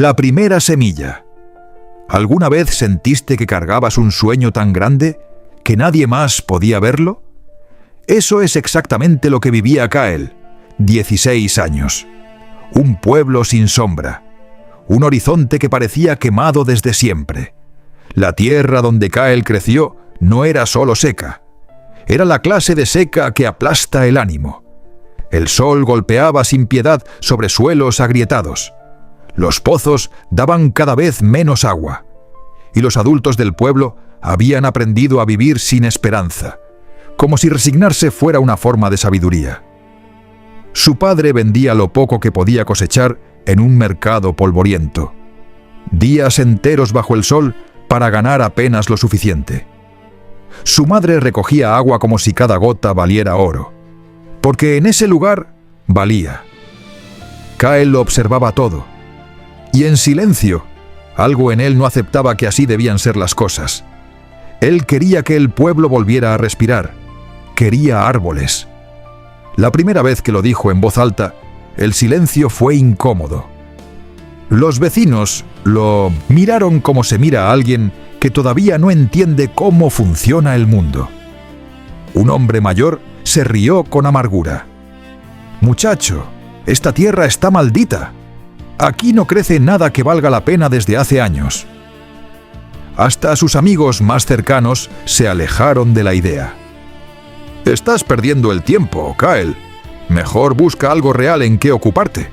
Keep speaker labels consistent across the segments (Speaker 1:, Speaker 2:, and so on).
Speaker 1: La primera semilla. ¿Alguna vez sentiste que cargabas un sueño tan grande que nadie más podía verlo? Eso es exactamente lo que vivía Kael, 16 años. Un pueblo sin sombra. Un horizonte que parecía quemado desde siempre. La tierra donde Kael creció no era solo seca. Era la clase de seca que aplasta el ánimo. El sol golpeaba sin piedad sobre suelos agrietados. Los pozos daban cada vez menos agua. Y los adultos del pueblo habían aprendido a vivir sin esperanza, como si resignarse fuera una forma de sabiduría. Su padre vendía lo poco que podía cosechar en un mercado polvoriento. Días enteros bajo el sol para ganar apenas lo suficiente. Su madre recogía agua como si cada gota valiera oro, porque en ese lugar valía. Kael lo observaba todo, y en silencio, algo en él no aceptaba que así debían ser las cosas. Él quería que el pueblo volviera a respirar, quería árboles. La primera vez que lo dijo en voz alta, el silencio fue incómodo. Los vecinos lo miraron como se mira a alguien que todavía no entiende cómo funciona el mundo. Un hombre mayor se rió con amargura. «Muchacho, esta tierra está maldita. Aquí no crece nada que valga la pena desde hace años». Hasta sus amigos más cercanos se alejaron de la idea. «Estás perdiendo el tiempo, Kael. Mejor busca algo real en qué ocuparte».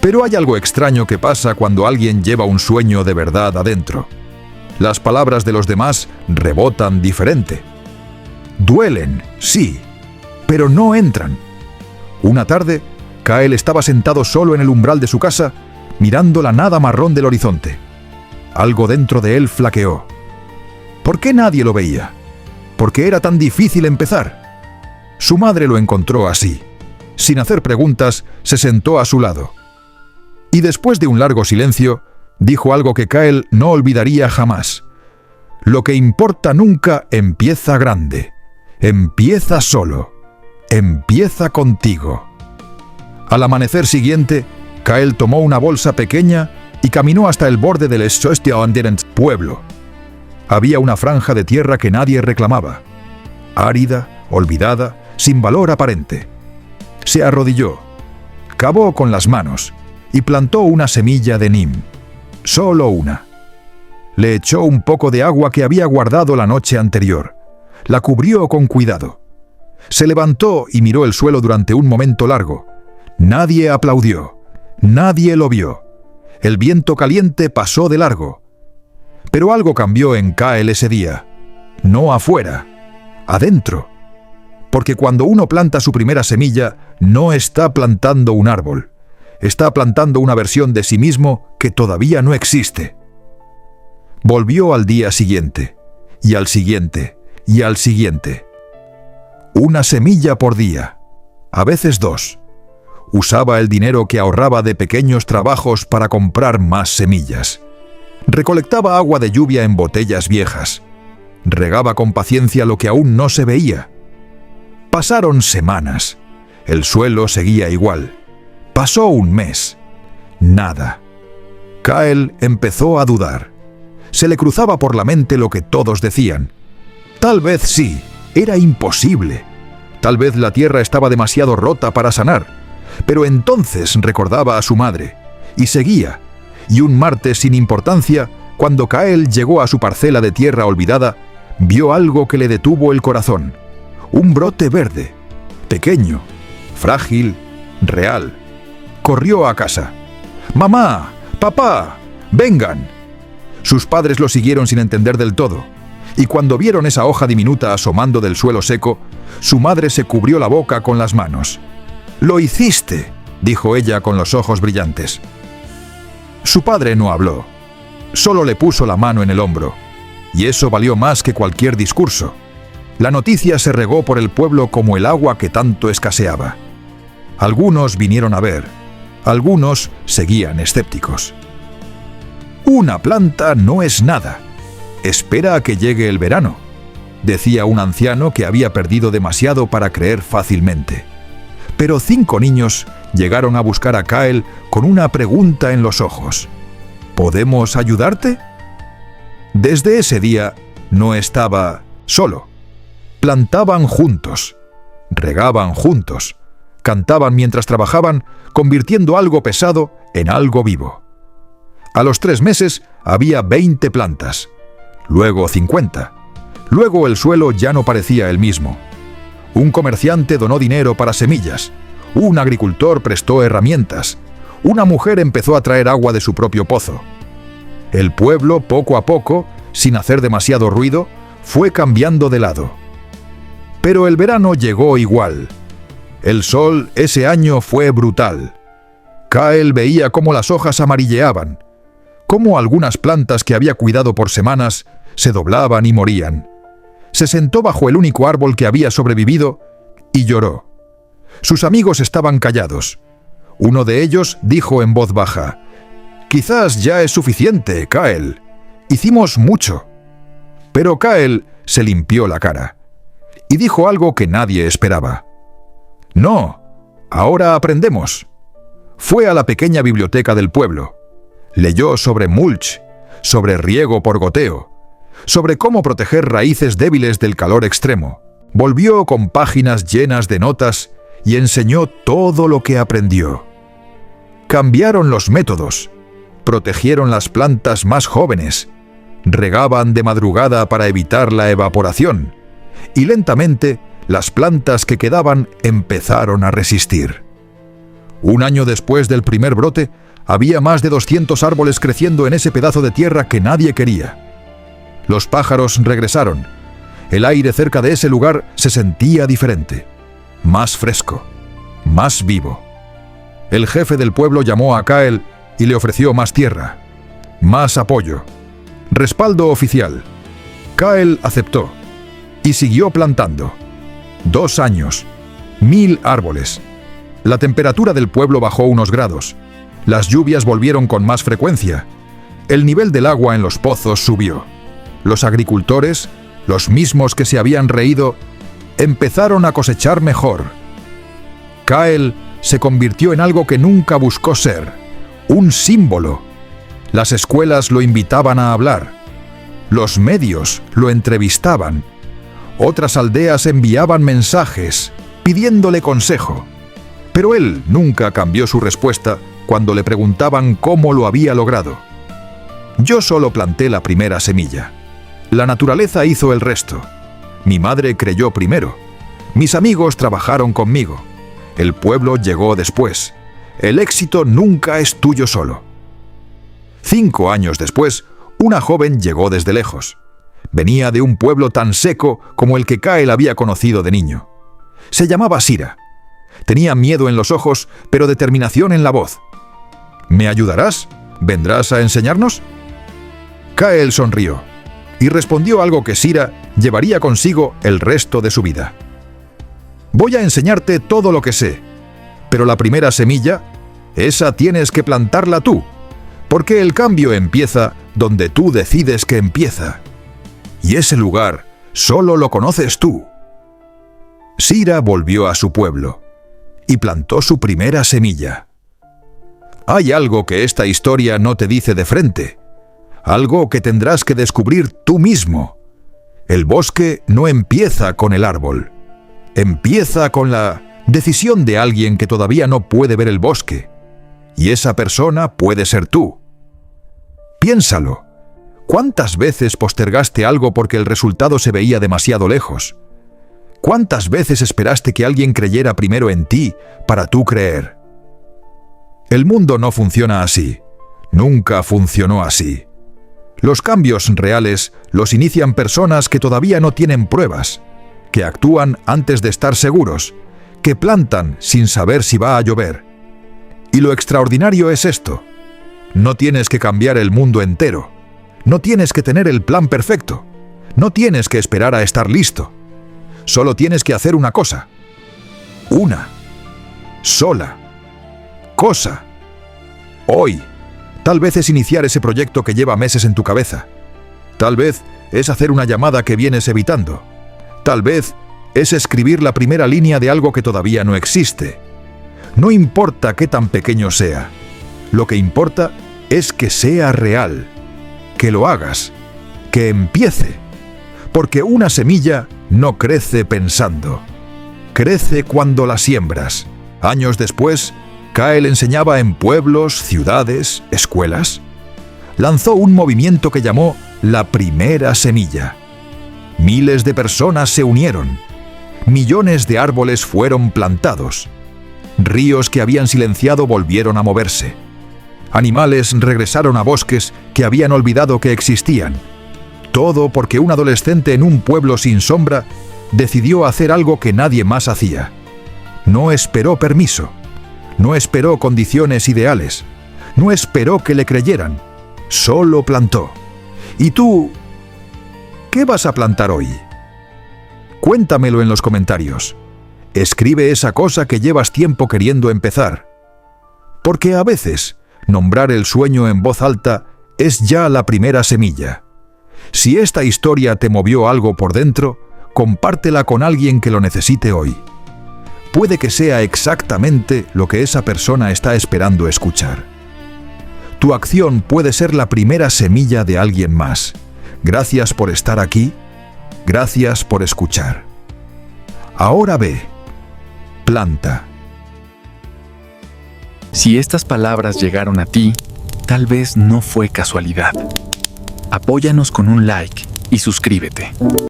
Speaker 1: Pero hay algo extraño que pasa cuando alguien lleva un sueño de verdad adentro. Las palabras de los demás rebotan diferente. Duelen, sí, pero no entran. Una tarde, Kael estaba sentado solo en el umbral de su casa, mirando la nada marrón del horizonte. Algo dentro de él flaqueó. ¿Por qué nadie lo veía? ¿Por qué era tan difícil empezar? Su madre lo encontró así. Sin hacer preguntas, se sentó a su lado. Y después de un largo silencio, dijo algo que Kael no olvidaría jamás. Lo que importa nunca empieza grande. Empieza solo. Empieza contigo. Al amanecer siguiente, Kael tomó una bolsa pequeña y caminó hasta el borde del pueblo. Había una franja de tierra que nadie reclamaba. Árida, olvidada, sin valor aparente. Se arrodilló, cavó con las manos y plantó una semilla de nim. Solo una. Le echó un poco de agua que había guardado la noche anterior. La cubrió con cuidado. Se levantó y miró el suelo durante un momento largo. Nadie aplaudió. Nadie lo vio. El viento caliente pasó de largo. Pero algo cambió en Kael ese día. No afuera, adentro. Porque cuando uno planta su primera semilla, no está plantando un árbol. Está plantando una versión de sí mismo que todavía no existe. Volvió al día siguiente, y al siguiente, y al siguiente. Una semilla por día, a veces 2. Usaba el dinero que ahorraba de pequeños trabajos para comprar más semillas. Recolectaba agua de lluvia en botellas viejas. Regaba con paciencia lo que aún no se veía. Pasaron semanas. El suelo seguía igual. Pasó un mes. Nada. Kael empezó a dudar. Se le cruzaba por la mente lo que todos decían. Tal vez sí, era imposible. Tal vez la tierra estaba demasiado rota para sanar. Pero entonces recordaba a su madre, y seguía, y un martes sin importancia, cuando Kael llegó a su parcela de tierra olvidada, vio algo que le detuvo el corazón. Un brote verde, pequeño, frágil, real. Corrió a casa. «¡Mamá! ¡Papá! ¡Vengan!». Sus padres lo siguieron sin entender del todo, y cuando vieron esa hoja diminuta asomando del suelo seco, su madre se cubrió la boca con las manos. «¡Lo hiciste!», dijo ella con los ojos brillantes. Su padre no habló, solo le puso la mano en el hombro, y eso valió más que cualquier discurso. La noticia se regó por el pueblo como el agua que tanto escaseaba. Algunos vinieron a ver, algunos seguían escépticos. «Una planta no es nada. Espera a que llegue el verano», decía un anciano que había perdido demasiado para creer fácilmente. Pero 5 niños llegaron a buscar a Kyle con una pregunta en los ojos. ¿Podemos ayudarte? Desde ese día no estaba solo. Plantaban juntos, regaban juntos, cantaban mientras trabajaban, convirtiendo algo pesado en algo vivo. A los 3 meses había 20 plantas, luego 50. Luego el suelo ya no parecía el mismo. Un comerciante donó dinero para semillas, un agricultor prestó herramientas, una mujer empezó a traer agua de su propio pozo. El pueblo, poco a poco, sin hacer demasiado ruido, fue cambiando de lado. Pero el verano llegó igual. El sol ese año fue brutal. Kyle veía cómo las hojas amarilleaban, cómo algunas plantas que había cuidado por semanas se doblaban y morían. Se sentó bajo el único árbol que había sobrevivido y lloró. Sus amigos estaban callados. Uno de ellos dijo en voz baja: «Quizás ya es suficiente, Kyle. Hicimos mucho». Pero Kyle se limpió la cara y dijo algo que nadie esperaba. «No, ahora aprendemos». Fue a la pequeña biblioteca del pueblo. Leyó sobre mulch, sobre riego por goteo, sobre cómo proteger raíces débiles del calor extremo. Volvió con páginas llenas de notas y enseñó todo lo que aprendió. Cambiaron los métodos, protegieron las plantas más jóvenes, regaban de madrugada para evitar la evaporación, y lentamente las plantas que quedaban empezaron a resistir. Un año después del primer brote, había más de 200 árboles creciendo en ese pedazo de tierra que nadie quería. Los pájaros regresaron. El aire cerca de ese lugar se sentía diferente, más fresco, más vivo. El jefe del pueblo llamó a Kyle y le ofreció más tierra, más apoyo, respaldo oficial. Kyle aceptó y siguió plantando. 2 años, 1000 árboles. La temperatura del pueblo bajó unos grados. Las lluvias volvieron con más frecuencia. El nivel del agua en los pozos subió. Los agricultores, los mismos que se habían reído, empezaron a cosechar mejor. Kyle se convirtió en algo que nunca buscó ser, un símbolo. Las escuelas lo invitaban a hablar. Los medios lo entrevistaban. Otras aldeas enviaban mensajes pidiéndole consejo. Pero él nunca cambió su respuesta cuando le preguntaban cómo lo había logrado. Yo solo planté la primera semilla. La naturaleza hizo el resto. Mi madre creyó primero. Mis amigos trabajaron conmigo. El pueblo llegó después. El éxito nunca es tuyo solo. 5 años después, una joven llegó desde lejos. Venía de un pueblo tan seco como el que Kyle había conocido de niño. Se llamaba Sira. Tenía miedo en los ojos, pero determinación en la voz. ¿Me ayudarás? ¿Vendrás a enseñarnos? Kyle sonrió y respondió algo que Sira llevaría consigo el resto de su vida. Voy a enseñarte todo lo que sé, pero la primera semilla, esa tienes que plantarla tú, porque el cambio empieza donde tú decides que empieza. Y ese lugar solo lo conoces tú. Sira volvió a su pueblo y plantó su primera semilla. Hay algo que esta historia no te dice de frente, algo que tendrás que descubrir tú mismo. El bosque no empieza con el árbol, empieza con la decisión de alguien que todavía no puede ver el bosque, y esa persona puede ser tú. Piénsalo. ¿Cuántas veces postergaste algo porque el resultado se veía demasiado lejos? ¿Cuántas veces esperaste que alguien creyera primero en ti para tú creer? El mundo no funciona así. Nunca funcionó así. Los cambios reales los inician personas que todavía no tienen pruebas, que actúan antes de estar seguros, que plantan sin saber si va a llover. Y lo extraordinario es esto. No tienes que cambiar el mundo entero. No tienes que tener el plan perfecto. No tienes que esperar a estar listo. Solo tienes que hacer una cosa. Una sola cosa. Hoy. Tal vez es iniciar ese proyecto que lleva meses en tu cabeza. Tal vez es hacer una llamada que vienes evitando. Tal vez es escribir la primera línea de algo que todavía no existe. No importa qué tan pequeño sea. Lo que importa es que sea real, que lo hagas, que empiece. Porque una semilla no crece pensando. Crece cuando la siembras. Años después, Kyle enseñaba en pueblos, ciudades, escuelas. Lanzó un movimiento que llamó la primera semilla. Miles de personas se unieron. Millones de árboles fueron plantados. Ríos que habían silenciado volvieron a moverse. Animales regresaron a bosques que habían olvidado que existían. Todo porque un adolescente en un pueblo sin sombra decidió hacer algo que nadie más hacía. No esperó permiso. No esperó condiciones ideales. No esperó que le creyeran. Solo plantó. ¿Y tú? ¿Qué vas a plantar hoy? Cuéntamelo en los comentarios. Escribe esa cosa que llevas tiempo queriendo empezar. Porque a veces, nombrar el sueño en voz alta es ya la primera semilla. Si esta historia te movió algo por dentro, compártela con alguien que lo necesite hoy. Puede que sea exactamente lo que esa persona está esperando escuchar. Tu acción puede ser la primera semilla de alguien más. Gracias por estar aquí. Gracias por escuchar. Ahora ve. Planta.
Speaker 2: Si estas palabras llegaron a ti, tal vez no fue casualidad. Apóyanos con un like y suscríbete.